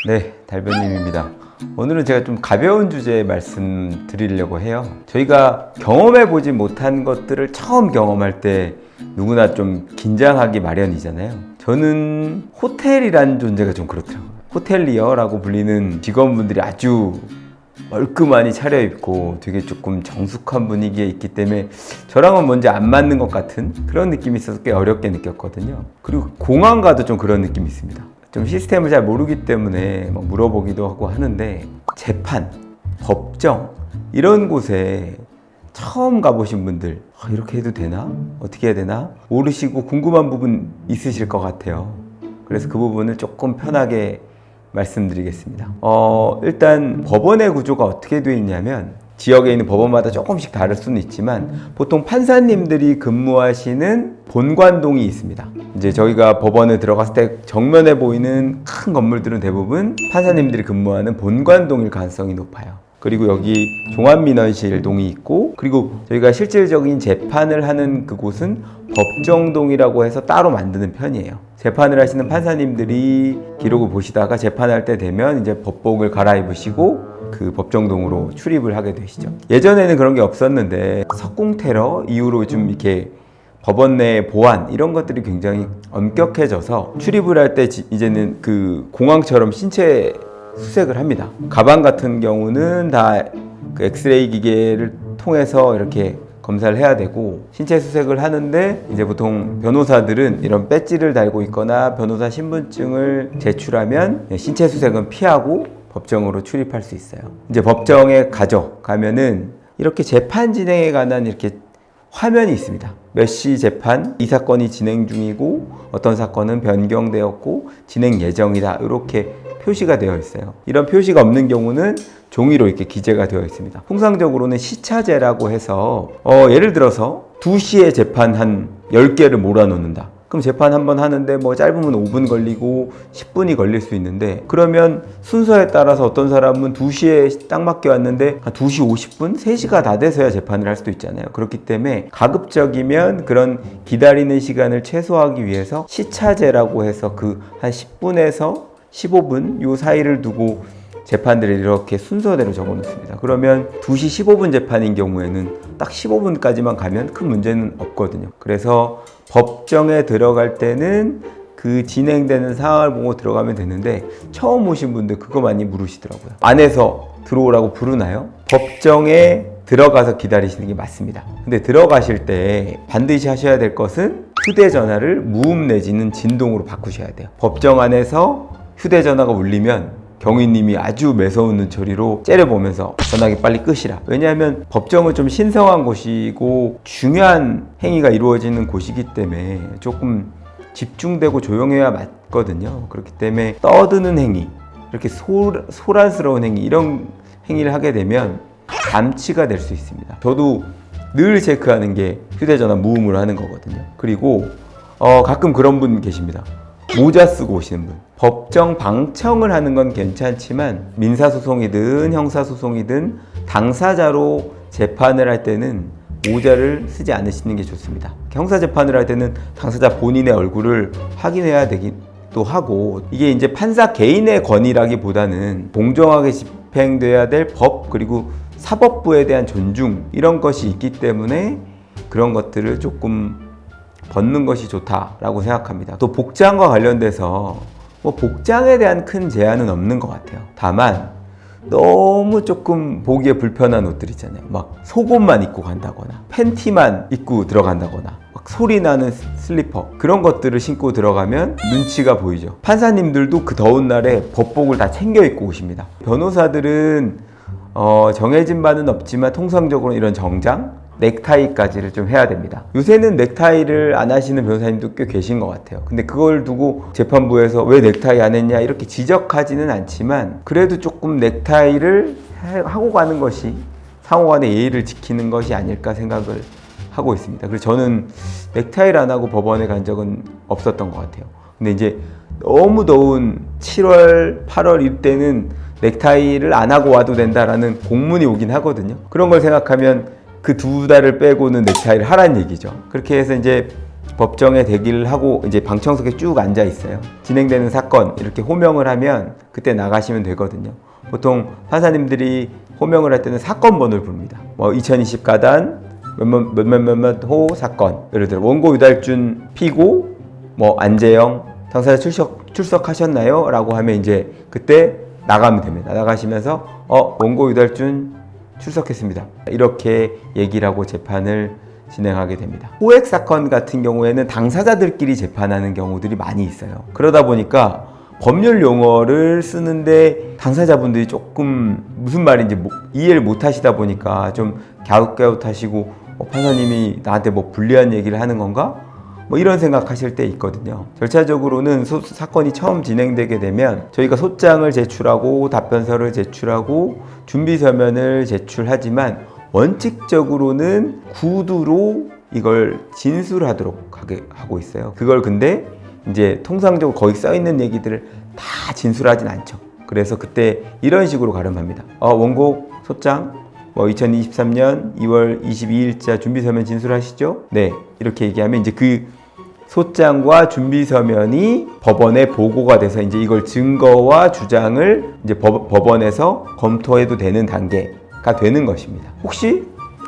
네, 달변님입니다. 오늘은 제가 좀 가벼운 주제 말씀드리려고 해요. 저희가 경험해보지 못한 것들을 처음 경험할 때 누구나 좀 긴장하기 마련이잖아요. 저는 호텔이라는 존재가 좀 그렇더라고요. 호텔리어라고 불리는 직원분들이 아주 멀끔하니 차려입고 되게 조금 정숙한 분위기에 있기 때문에 저랑은 뭔지 안 맞는 것 같은 그런 느낌이 있어서 꽤 어렵게 느꼈거든요. 그리고 공항 가도 좀 그런 느낌이 있습니다. 좀 시스템을 잘 모르기 때문에 막 물어보기도 하고 하는데, 재판, 법정 이런 곳에 처음 가보신 분들 이렇게 해도 되나? 어떻게 해야 되나? 모르시고 궁금한 부분 있으실 것 같아요. 그래서 그 부분을 조금 편하게 말씀드리겠습니다. 일단 법원의 구조가 어떻게 되어 있냐면, 지역에 있는 법원마다 조금씩 다를 수는 있지만 보통 판사님들이 근무하시는 본관동이 있습니다. 이제 저희가 법원에 들어갔을 때 정면에 보이는 큰 건물들은 대부분 판사님들이 근무하는 본관동일 가능성이 높아요. 그리고 여기 종합민원실동이 있고, 그리고 저희가 실질적인 재판을 하는 그곳은 법정동이라고 해서 따로 만드는 편이에요. 재판을 하시는 판사님들이 기록을 보시다가 재판할 때 되면 이제 법복을 갈아입으시고 그 법정동으로 출입을 하게 되시죠. 예전에는 그런 게 없었는데 석궁 테러 이후로 좀 이렇게 법원 내 보안 이런 것들이 굉장히 엄격해져서 출입을 할 때 이제는 그 공항처럼 신체 수색을 합니다. 가방 같은 경우는 다 그 엑스레이 기계를 통해서 이렇게 검사를 해야 되고, 신체 수색을 하는데 이제 보통 변호사들은 이런 배지를 달고 있거나 변호사 신분증을 제출하면 신체 수색은 피하고 법정으로 출입할 수 있어요. 이제 법정에 가면은 이렇게 재판 진행에 관한 이렇게 화면이 있습니다. 몇 시 재판, 이 사건이 진행 중이고 어떤 사건은 변경되었고 진행 예정이다, 이렇게 표시가 되어 있어요. 이런 표시가 없는 경우는 종이로 이렇게 기재가 되어 있습니다. 통상적으로는 시차제라고 해서 예를 들어서 2시에 재판 한 10개를 몰아놓는다. 그럼 재판 한 번 하는데 뭐 짧으면 5분 걸리고 10분이 걸릴 수 있는데, 그러면 순서에 따라서 어떤 사람은 2시에 딱 맞게 왔는데 한 2시 50분? 3시가 다 돼서야 재판을 할 수도 있잖아요. 그렇기 때문에 가급적이면 그런 기다리는 시간을 최소화하기 위해서 시차제라고 해서 그 한 10분에서 15분 요 사이를 두고 재판들을 이렇게 순서대로 적어 놓습니다. 그러면 2시 15분 재판인 경우에는 딱 15분까지만 가면 큰 문제는 없거든요. 그래서 법정에 들어갈 때는 그 진행되는 상황을 보고 들어가면 되는데, 처음 오신 분들 그거 많이 물으시더라고요. 안에서 들어오라고 부르나요? 법정에 들어가서 기다리시는 게 맞습니다. 근데 들어가실 때 반드시 하셔야 될 것은 휴대전화를 무음 내지는 진동으로 바꾸셔야 돼요. 법정 안에서 휴대전화가 울리면 경위님이 아주 매서운 눈초리로 째려보면서 전화기 빨리 끄시라. 왜냐하면 법정은 좀 신성한 곳이고 중요한 행위가 이루어지는 곳이기 때문에 조금 집중되고 조용해야 맞거든요. 그렇기 때문에 떠드는 행위, 이렇게 소란스러운 행위, 이런 행위를 하게 되면 감치가 될 수 있습니다. 저도 늘 체크하는 게 휴대전화 무음으로 하는 거거든요. 그리고 가끔 그런 분 계십니다. 모자 쓰고 오시는 분. 법정 방청을 하는 건 괜찮지만 민사소송이든 형사소송이든 당사자로 재판을 할 때는 모자를 쓰지 않으시는 게 좋습니다. 형사재판을 할 때는 당사자 본인의 얼굴을 확인해야 되기도 하고, 이게 이제 판사 개인의 권위라기보다는 공정하게 집행돼야 될 법, 그리고 사법부에 대한 존중, 이런 것이 있기 때문에 그런 것들을 조금 벗는 것이 좋다라고 생각합니다. 또 복장과 관련돼서 뭐 복장에 대한 큰 제한은 없는 것 같아요. 다만 너무 조금 보기에 불편한 옷들 있잖아요. 막 속옷만 입고 간다거나 팬티만 입고 들어간다거나 막 소리 나는 슬리퍼, 그런 것들을 신고 들어가면 눈치가 보이죠. 판사님들도 그 더운 날에 법복을 다 챙겨 입고 오십니다. 변호사들은 정해진 바는 없지만 통상적으로 이런 정장, 넥타이까지를 좀 해야 됩니다. 요새는 넥타이를 안 하시는 변호사님도 꽤 계신 것 같아요. 근데 그걸 두고 재판부에서 왜 넥타이 안 했냐 이렇게 지적하지는 않지만, 그래도 조금 넥타이를 하고 가는 것이 상호간의 예의를 지키는 것이 아닐까 생각을 하고 있습니다. 그래서 저는 넥타이를 안 하고 법원에 간 적은 없었던 것 같아요. 근데 이제 너무 더운 7월, 8월 이때는 넥타이를 안 하고 와도 된다라는 공문이 오긴 하거든요. 그런 걸 생각하면 그 2달을 빼고는 넥타이를 하란 얘기죠. 그렇게 해서 이제 법정에 대기를 하고 이제 방청석에 쭉 앉아 있어요. 진행되는 사건 이렇게 호명을 하면 그때 나가시면 되거든요. 보통 판사님들이 호명을 할 때는 사건 번호를 부릅니다. 2020 가단 몇몇몇몇 호 사건. 예를 들어 원고 유달준 피고 안재영 당사자 출석하셨나요? 라고 하면 이제 그때 나가면 됩니다. 나가시면서 원고 유달준 출석했습니다. 이렇게 얘기를 하고 재판을 진행하게 됩니다. 호액 사건 같은 경우에는 당사자들끼리 재판하는 경우들이 많이 있어요. 그러다 보니까 법률 용어를 쓰는데 당사자분들이 조금 무슨 말인지 이해를 못 하시다 보니까 좀 갸웃갸웃하시고 판사님이 나한테 불리한 얘기를 하는 건가? 이런 생각하실 때 있거든요. 절차적으로는 사건이 처음 진행되게 되면 저희가 소장을 제출하고 답변서를 제출하고 준비서면을 제출하지만 원칙적으로는 구두로 이걸 진술하도록 하고 있어요. 그걸 근데 이제 통상적으로 거기 써 있는 얘기들을 다 진술하진 않죠. 그래서 그때 이런 식으로 가름합니다. 원고 소장 2023년 2월 22일자 준비서면 진술하시죠? 네. 이렇게 얘기하면 이제 그 소장과 준비서면이 법원에 보고가 돼서 이제 이걸 증거와 주장을 이제 법원에서 검토해도 되는 단계가 되는 것입니다. 혹시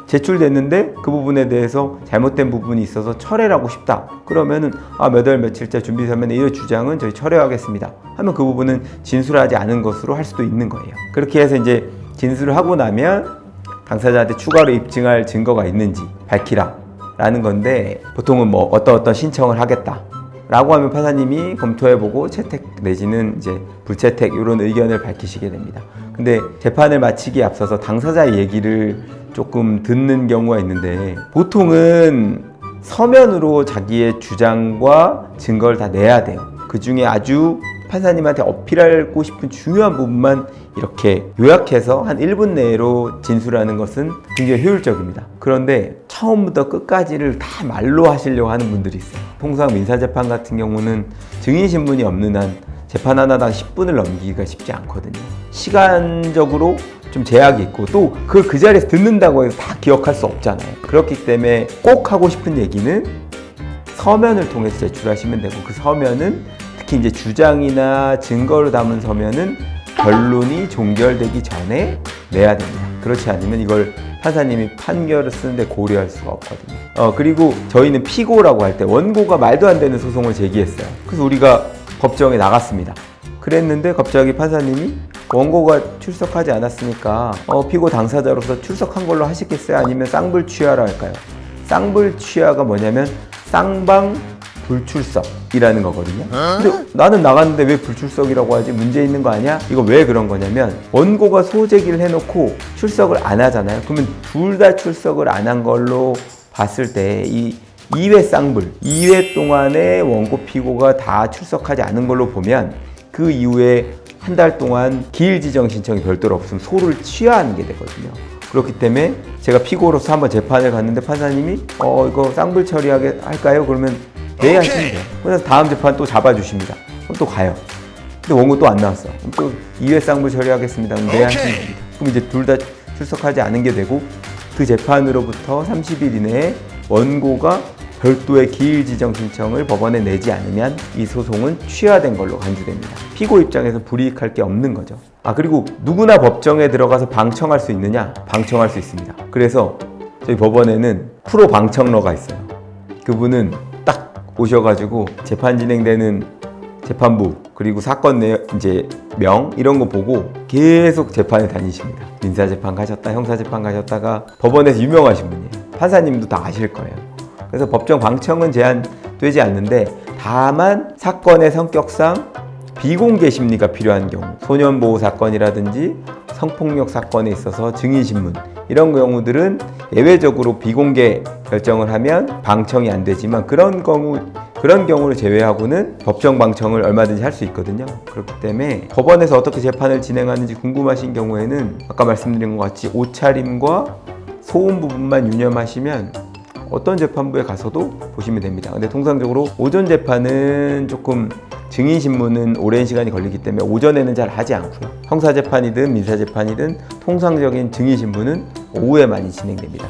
제출됐는데 그 부분에 대해서 잘못된 부분이 있어서 철회를 하고 싶다. 그러면은 몇 월 며칠자 준비서면에 이 주장은 저희 철회하겠습니다. 하면 그 부분은 진술하지 않은 것으로 할 수도 있는 거예요. 그렇게 해서 이제 진술을 하고 나면 당사자한테 추가로 입증할 증거가 있는지 밝히라 라는 건데 보통은 어떤 신청을 하겠다 라고 하면 판사님이 검토해보고 채택 내지는 이제 불채택 이런 의견을 밝히시게 됩니다. 근데 재판을 마치기에 앞서서 당사자의 얘기를 조금 듣는 경우가 있는데 보통은 서면으로 자기의 주장과 증거를 다 내야 돼요. 그 중에 아주 판사님한테 어필하고 싶은 중요한 부분만 이렇게 요약해서 한 1분 내로 진술하는 것은 굉장히 효율적입니다. 그런데 처음부터 끝까지를 다 말로 하시려고 하는 분들이 있어요. 통상 민사재판 같은 경우는 증인신문이 없는 한 재판 하나당 10분을 넘기기가 쉽지 않거든요. 시간적으로 좀 제약이 있고 또 그 자리에서 듣는다고 해서 다 기억할 수 없잖아요. 그렇기 때문에 꼭 하고 싶은 얘기는 서면을 통해서 제출하시면 되고 그 서면은 특히 이제 주장이나 증거를 담은 서면은 변론이 종결되기 전에 내야 됩니다. 그렇지 않으면 이걸 판사님이 판결을 쓰는데 고려할 수가 없거든요. 그리고 저희는 피고라고 할 때 원고가 말도 안 되는 소송을 제기했어요. 그래서 우리가 법정에 나갔습니다. 그랬는데 갑자기 판사님이 원고가 출석하지 않았으니까 피고 당사자로서 출석한 걸로 하시겠어요? 아니면 쌍불취하라 할까요? 쌍불취하가 뭐냐면 쌍방 불출석이라는 거거든요. 근데 나는 나갔는데 왜 불출석이라고 하지? 문제 있는 거 아니야? 이거 왜 그런 거냐면 원고가 소제기를 해놓고 출석을 안 하잖아요. 그러면 둘 다 출석을 안 한 걸로 봤을 때 이 2회 쌍불, 2회 동안에 원고 피고가 다 출석하지 않은 걸로 보면 그 이후에 한 달 동안 기일 지정 신청이 별도로 없으면 소를 취하하는 게 되거든요. 그렇기 때문에 제가 피고로서 한번 재판을 갔는데 판사님이 이거 쌍불 처리하게 할까요? 그러면 네 하시면 돼요. 그래서 다음 재판 또 잡아주십니다. 그럼 또 가요. 근데 원고 또 안 나왔어. 그럼 또 2회 쌍불 처리하겠습니다. 그럼 네 하시면 됩니다. 그럼 이제 둘 다 출석하지 않은 게 되고 그 재판으로부터 30일 이내에 원고가 별도의 기일 지정 신청을 법원에 내지 않으면 이 소송은 취하된 걸로 간주됩니다. 피고 입장에서 불이익할 게 없는 거죠. 그리고 누구나 법정에 들어가서 방청할 수 있느냐? 방청할 수 있습니다. 그래서 저희 법원에는 프로 방청러가 있어요. 그분은 딱 오셔가지고 재판 진행되는 재판부 그리고 사건 이제 명 이런 거 보고 계속 재판에 다니십니다. 민사재판 가셨다, 형사재판 가셨다가 법원에서 유명하신 분이에요. 판사님도 다 아실 거예요. 그래서 법정 방청은 제한되지 않는데 다만 사건의 성격상 비공개 심리가 필요한 경우 소년보호 사건이라든지 성폭력 사건에 있어서 증인신문 이런 경우들은 예외적으로 비공개 결정을 하면 방청이 안 되지만 그런 경우를 제외하고는 법정 방청을 얼마든지 할 수 있거든요. 그렇기 때문에 법원에서 어떻게 재판을 진행하는지 궁금하신 경우에는 아까 말씀드린 것 같이 옷차림과 소음 부분만 유념하시면 어떤 재판부에 가서도 보시면 됩니다. 근데 통상적으로 오전 재판은 조금 증인신문은 오랜 시간이 걸리기 때문에 오전에는 잘 하지 않고요. 형사재판이든 민사재판이든 통상적인 증인신문은 오후에 많이 진행됩니다.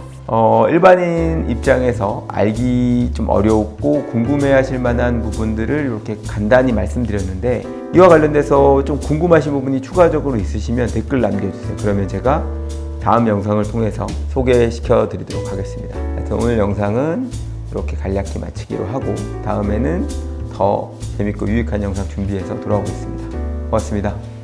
일반인 입장에서 알기 좀 어렵고 궁금해하실 만한 부분들을 이렇게 간단히 말씀드렸는데, 이와 관련돼서 좀 궁금하신 부분이 추가적으로 있으시면 댓글 남겨주세요. 그러면 제가 다음 영상을 통해서 소개시켜 드리도록 하겠습니다. 하여튼 오늘 영상은 이렇게 간략히 마치기로 하고, 다음에는 더 재밌고 유익한 영상 준비해서 돌아오겠습니다. 고맙습니다.